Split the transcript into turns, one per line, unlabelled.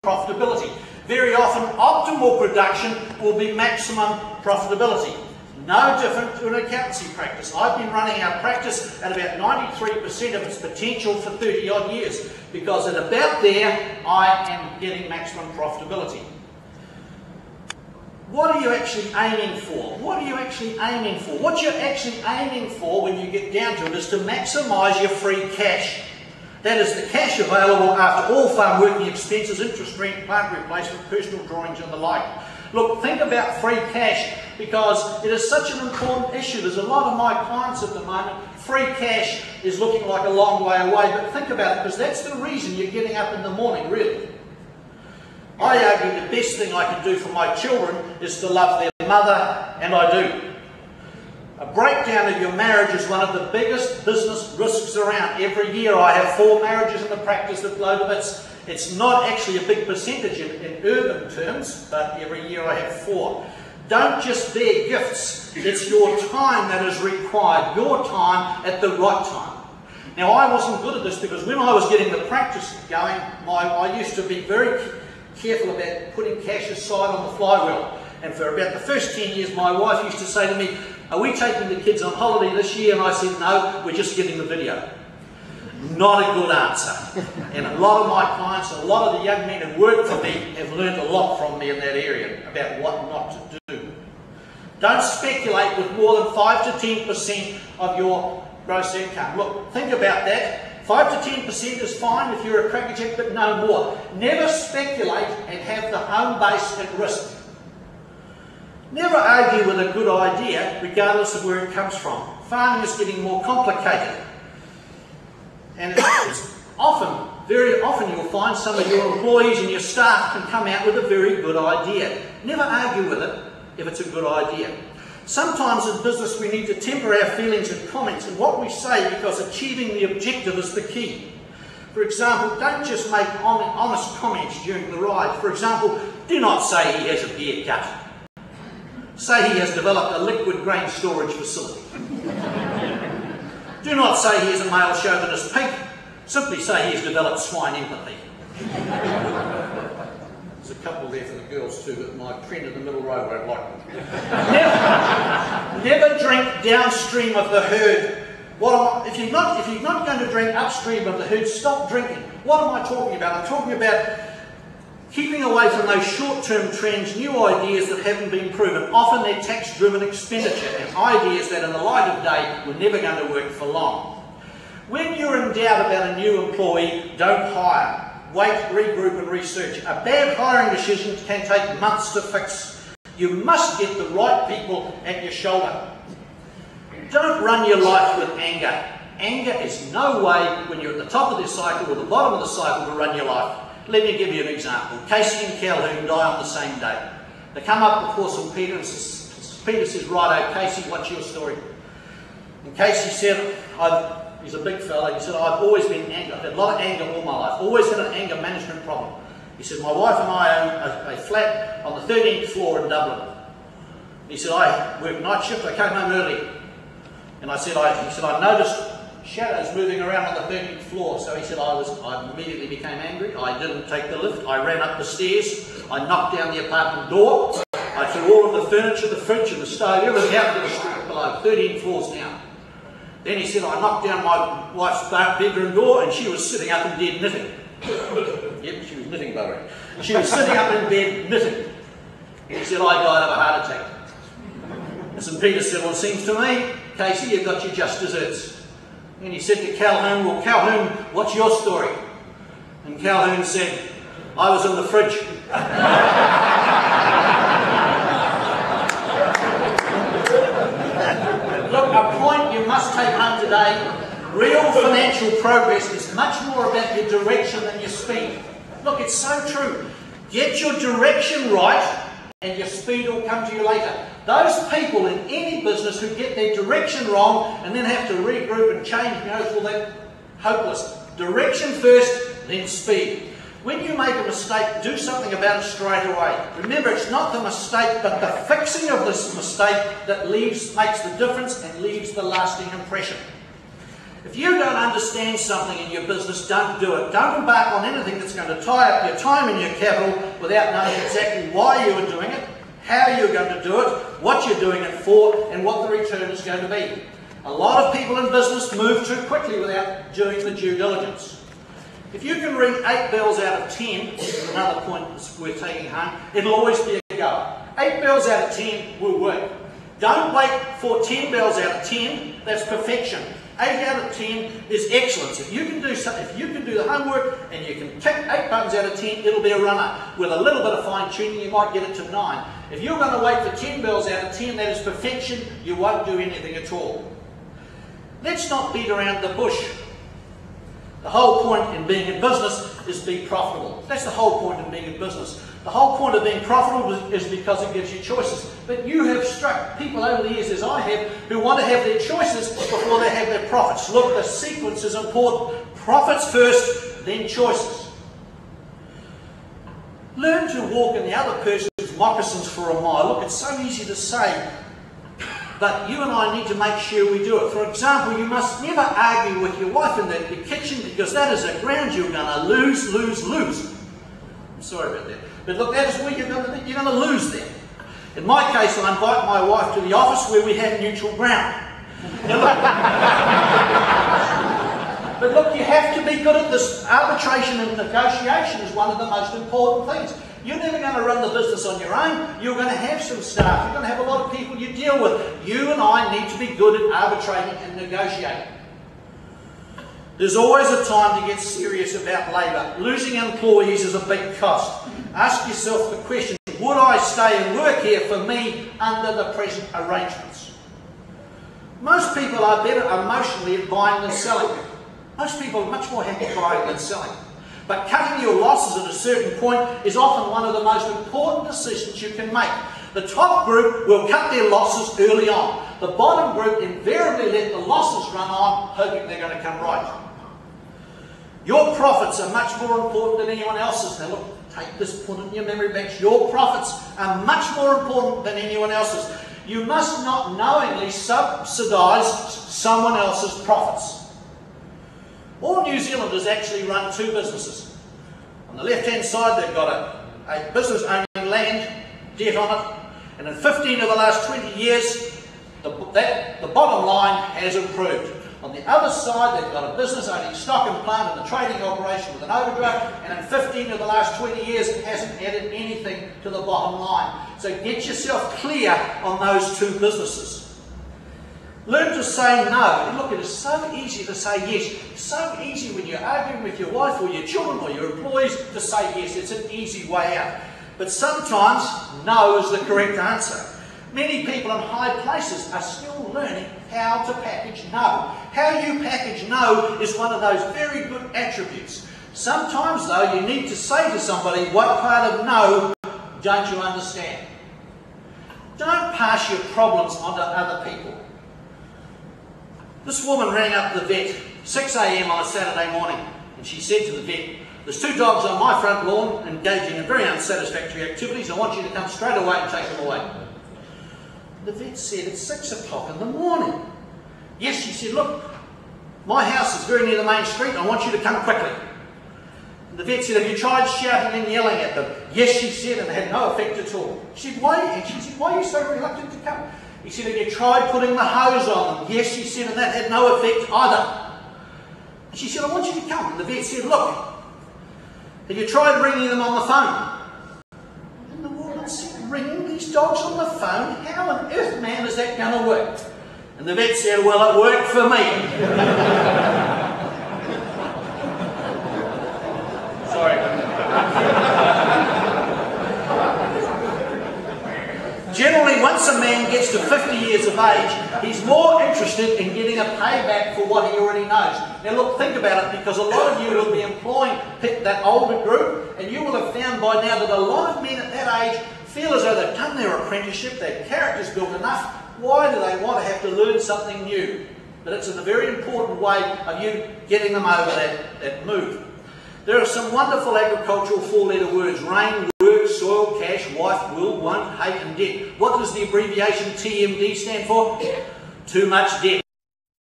profitability. Very often, optimal production will be maximum profitability. No different to an accountancy practice. I've been running our practice at about 93% of its potential for 30 odd years, because at about there, I am getting maximum profitability. What are you actually aiming for? What are you actually aiming for? What you're actually aiming for when you get down to it is to maximise your free cash. That is the cash available after all farm working expenses, interest, rent, plant replacement, personal drawings and the like. Look, think about free cash, because it is such an important issue. There's a lot of my clients at the moment, free cash is looking like a long way away, but think about it, because that's the reason you're getting up in the morning, really. I argue the best thing I can do for my children is to love their mother, and I do. A breakdown of your marriage is one of the biggest business risks around. Every year I have 4 marriages in the practice that blow to bits. It's not actually a big percentage in urban terms, but every year I have 4. Don't just bear gifts. It's your time that is required, your time at the right time. Now, I wasn't good at this, because when I was getting the practice going, I used to be very careful about putting cash aside on the flywheel. And for about the first 10 years, my wife used to say to me, "Are we taking the kids on holiday this year?" And I said, "No, we're just getting the video." Not a good answer. And a lot of my clients, a lot of the young men who work for me have learned a lot from me in that area about what not to do. Don't speculate with more than 5 to 10% of your gross income. Look, think about that. 5 to 10% is fine if you're a crackerjack, but no more. Never speculate and have the home base at risk. Never argue with a good idea, regardless of where it comes from. Farming is getting more complicated. And it's often, very often you'll find some of your employees and your staff can come out with a very good idea. Never argue with it if it's a good idea. Sometimes in business we need to temper our feelings and comments and what we say, because achieving the objective is the key. For example, don't just make honest comments during the ride. For example, do not say he has a beer gut. Say he has developed a liquid grain storage facility. Do not say he is a male chauvinist pig. Simply say he has developed swine empathy. There's a couple there for the girls too, but my friend in the middle row won't like them. Never drink downstream of the herd. If you're not going to drink upstream of the herd, stop drinking. What am I talking about? I'm talking about keeping away from those short-term trends, new ideas that haven't been proven. Often they're tax-driven expenditure and ideas that in the light of day were never going to work for long. When you're in doubt about a new employee, don't hire. Wait, regroup and research. A bad hiring decision can take months to fix. You must get the right people at your shoulder. Don't run your life with anger. Anger is no way, when you're at the top of the cycle or the bottom of the cycle, to run your life. Let me give you an example. Casey and Calhoun die on the same day. They come up before St. Peter, and Peter says, "Righto, Casey, what's your story?" And Casey said, he's a big fella, he said, "I've always been angry. I've had a lot of anger all my life. Always had an anger management problem." He said, "My wife and I own a flat on the 13th floor in Dublin." He said, "I work night shift, I came home early." And he said, "I noticed shadows moving around on the 13th floor." So he said, I immediately became angry. I didn't take the lift. I ran up the stairs. I knocked down the apartment door. I threw all of the furniture, the fridge and the stove, everything out to the street below, 13 floors down. Then he said, I knocked down my wife's bedroom door and she was sitting up in bed knitting. Yep, she was knitting, by the way. She was sitting up in bed knitting. He said, I died of a heart attack. And St. Peter said, "Well, it seems to me, Casey, you've got your just desserts." And he said to Calhoun, "Well, Calhoun, what's your story?" And Calhoun said, "I was in the fridge." Look, a point you must take home today, real financial progress is much more about your direction than your speed. Look, it's so true. Get your direction right and your speed will come to you later. Those people in any business who get their direction wrong and then have to regroup and change, well, they're hopeless. Direction first, then speed. When you make a mistake, do something about it straight away. Remember, it's not the mistake, but the fixing of this mistake that makes the difference and leaves the lasting impression. If you don't understand something in your business, don't do it. Don't embark on anything that's going to tie up your time and your capital without knowing exactly why you are doing it, how you're going to do it, what you're doing it for, and what the return is going to be. A lot of people in business move too quickly without doing the due diligence. If you can read 8 bells out of 10, which is another point that's worth taking home, it'll always be a go. 8 bells out of 10 will work. Don't wait for 10 bells out of 10, that's perfection. 8 out of 10 is excellence. If you can do the homework and you can tick 8 buttons out of 10, it'll be a runner. With a little bit of fine tuning, you might get it to 9. If you're going to wait for 10 bells out of 10, that is perfection. You won't do anything at all. Let's not beat around the bush. The whole point in being in business is be profitable. That's the whole point of being in business. The whole point of being profitable is because it gives you choices. But you have struck people over the years, as I have, who want to have their choices before they have their profits. Look, the sequence is important. Profits first, then choices. Learn to walk in the other person's moccasins for a mile. Look, it's so easy to say, but you and I need to make sure we do it. For example, you must never argue with your wife in the kitchen, because that is a ground you're going to lose. I'm sorry about that. But look, that is where you're going to lose them. In my case, I invite my wife to the office where we have neutral ground. Now, look, but look, you have to be good at this. Arbitration and negotiation is one of the most important things. You're never going to run the business on your own. You're going to have some staff. You're going to have a lot of people you deal with. You and I need to be good at arbitrating and negotiating. There's always a time to get serious about labour. Losing employees is a big cost. Ask yourself the question, would I stay and work here for me under the present arrangements? Most people are better emotionally at buying than selling. Most people are much more happy buying than selling. But cutting your losses at a certain point is often one of the most important decisions you can make. The top group will cut their losses early on. The bottom group invariably let the losses run on, hoping they're going to come right. Your profits are much more important than anyone else's. Now look, take this, put it in your memory banks. Your profits are much more important than anyone else's. You must not knowingly subsidise someone else's profits. All New Zealanders actually run 2 businesses. On the left-hand side, they've got a business owning land, debt on it, and in 15 of the last 20 years, the bottom line has improved. On the other side, they've got a business owning stock and plant and a trading operation with an overdraft, and in 15 of the last 20 years, it hasn't added anything to the bottom line. So get yourself clear on those 2 businesses. Learn to say no. And look, it is so easy to say yes. It's so easy when you're arguing with your wife or your children or your employees to say yes. It's an easy way out. But sometimes no is the correct answer. Many people in high places are still learning how to package no. How you package no is one of those very good attributes. Sometimes though, you need to say to somebody, what part of no don't you understand? Don't pass your problems on to other people. This woman rang up the vet 6 a.m. on a Saturday morning, and she said to the vet, there's 2 dogs on my front lawn engaging in very unsatisfactory activities. I want you to come straight away and take them away. The vet said, it's 6 o'clock in the morning. Yes, she said, look, my house is very near the main street. I want you to come quickly. And the vet said, have you tried shouting and yelling at them? Yes, she said, and it had no effect at all. She said, why are you so reluctant to come? He said, have you tried putting the hose on them? Yes, she said, and that had no effect either. And she said, I want you to come. And the vet said, look, have you tried ringing them on the phone? And the woman said, ringing these dogs on the phone? How on earth, man, is that going to work? And the vet said, well, it worked for me. Sorry. Generally, once a man gets to 50 years of age, he's more interested in getting a payback for what he already knows. Now look, think about it, because a lot of you will be employing that older group, and you will have found by now that a lot of men at that age feel as though they've done their apprenticeship, their character's built enough. Why do they want to have to learn something new? But it's in a very important way of you getting them over that move. There are some wonderful agricultural 4-letter words: rain, work, soil, cash, wife, will, won't, hate and debt. What does the abbreviation TMD stand for? Too much debt.